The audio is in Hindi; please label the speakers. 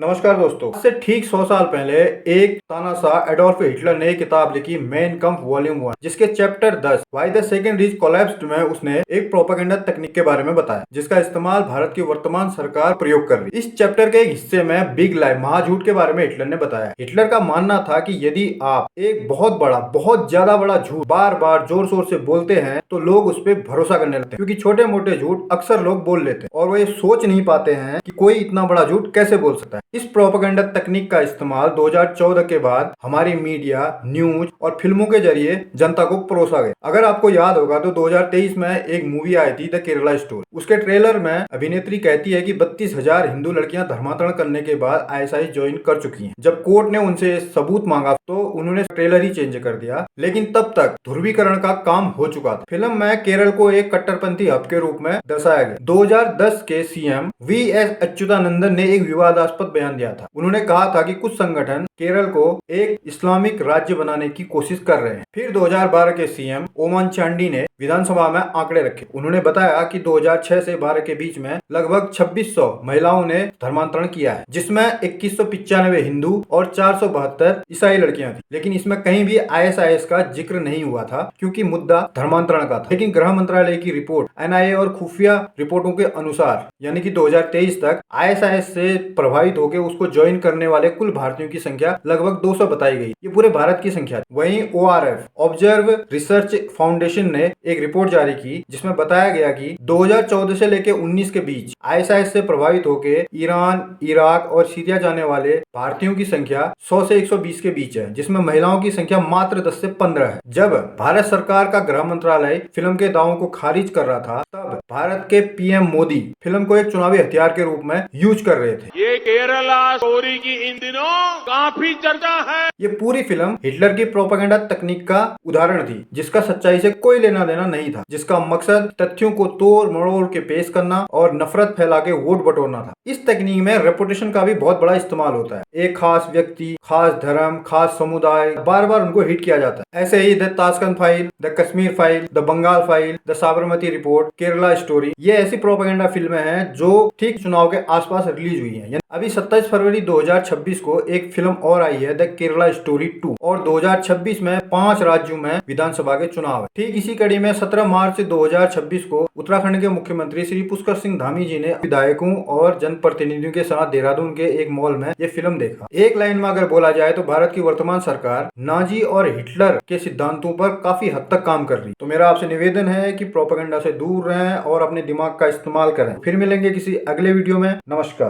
Speaker 1: नमस्कार दोस्तों। आज से ठीक 100 साल पहले एक तानाशाह एडोल्फ हिटलर ने एक किताब लिखी मेन कम्फ वॉल्यूम 1, जिसके chapter 10 why the second reach collapsed में उसने एक प्रोपेगेंडा तकनीक के बारे में बताया, जिसका इस्तेमाल भारत की वर्तमान सरकार प्रयोग कर रही है। इस चैप्टर के एक हिस्से में बिग लाई महाझूठ के बारे में हिटलर ने बताया। हिटलर का मानना था कि यदि आप एक बहुत ज्यादा बड़ा झूठ बार बार जोर शोर से बोलते हैं तो लोग उस पर भरोसा करने लगते हैं, क्योंकि छोटे मोटे झूठ अक्सर लोग बोल लेते हैं और वो ये सोच नहीं पाते हैं कि कोई इतना बड़ा झूठ कैसे बोल सकता है। इस प्रोपेगेंडा तकनीक का इस्तेमाल 2014 के बाद हमारी मीडिया, न्यूज और फिल्मों के जरिए जनता को परोसा गया। अगर आपको याद होगा तो 2023 में एक मूवी आई थी द केरला स्टोरी। उसके ट्रेलर में अभिनेत्री कहती है कि 32,000 हिंदू लड़कियां धर्मांतरण करने के बाद आईएसआई ज्वाइन कर चुकी हैं। जब कोर्ट ने उनसे सबूत मांगा तो उन्होंने ट्रेलर ही चेंज कर दिया, लेकिन तब तक ध्रुवीकरण का काम हो चुका था। फिल्म में केरल को एक कट्टरपंथी हब के रूप में दर्शाया गया। 2010 के सीएम वीएस अच्युतानंदन ने एक विवादास्पद बयान दिया था। उन्होंने कहा था कि कुछ संगठन केरल को एक इस्लामिक राज्य बनाने की कोशिश कर रहे हैं। फिर 2012 के सीएम ओमन चांडी ने विधानसभा में आंकड़े रखे। उन्होंने बताया कि 2006 से 12 के बीच में लगभग 2600 महिलाओं ने धर्मांतरण किया है, जिसमें 2195 हिंदू और 472 ईसाई लड़कियां थी। लेकिन इसमें कहीं भी आईएसआईएस का जिक्र नहीं हुआ था, क्योंकि मुद्दा धर्मांतरण का था। लेकिन गृह मंत्रालय की रिपोर्ट, एनआईए और खुफिया रिपोर्टों के अनुसार यानी कि 2023 तक आईएसआईएस से प्रभावित होकर उसको ज्वाइन करने वाले कुल भारतीयों की संख्या लगभग 200 बताई गई। ये पूरे भारत की संख्या थी। वहीं ओआरएफ ऑब्जर्व रिसर्च फाउंडेशन ने एक रिपोर्ट जारी की, जिसमें बताया गया कि 2014 से लेकर 19 के बीच आईएसआईएस से प्रभावित होकर ईरान, इराक और सीरिया जाने वाले भारतीयों की संख्या 100 से 120 के बीच है, जिसमें महिलाओं की संख्या मात्र 10 से 15 है। जब भारत सरकार का गृह मंत्रालय फिल्म के दावों को खारिज कर रहा था, तब भारत के पीएम मोदी फिल्म को एक चुनावी हथियार के रूप में यूज कर रहे थे।
Speaker 2: ये केरला स्टोरी की इन दिनों काफी चर्चा है।
Speaker 1: ये पूरी फिल्म हिटलर की प्रोपेगेंडा तकनीक का उदाहरण थी, जिसका सच्चाई से कोई लेना देना नहीं था, जिसका मकसद तथ्यों को तोड़ मरोड़ के पेश करना और नफरत फैला के वोट बटोरना था। इस तकनीक में रेपुटेशन का भी बहुत बड़ा इस्तेमाल होता है। एक खास व्यक्ति, खास धर्म, खास समुदाय, बार बार उनको हिट किया जाता है। ऐसे ही the Tashkent file, the Kashmir file, the Bengal file, the Sabarmati report, Kerala story, ये ऐसी प्रोपेगेंडा फिल्में हैं जो ठीक चुनाव के आसपास रिलीज हुई हैं। अभी 27 फरवरी 2026 को एक फिल्म और आई है, द केरला स्टोरी 2, और 2026 में 5 राज्यों में विधानसभा के चुनाव है। ठीक इसी कड़ी में 17 मार्च 2026 को उत्तराखंड के मुख्यमंत्री श्री पुष्कर सिंह धामी जी ने विधायकों और जनप्रतिनिधियों के साथ देहरादून के एक मॉल में ये फिल्म देखा। एक लाइन में अगर बोला जाए तो भारत की वर्तमान सरकार नाजी और हिटलर के सिद्धांतों पर काफी हद तक काम कर रही। तो मेरा आपसे निवेदन है कि प्रोपेगेंडा से दूर रहें और अपने दिमाग का इस्तेमाल करें। फिर मिलेंगे किसी अगले वीडियो में। नमस्कार।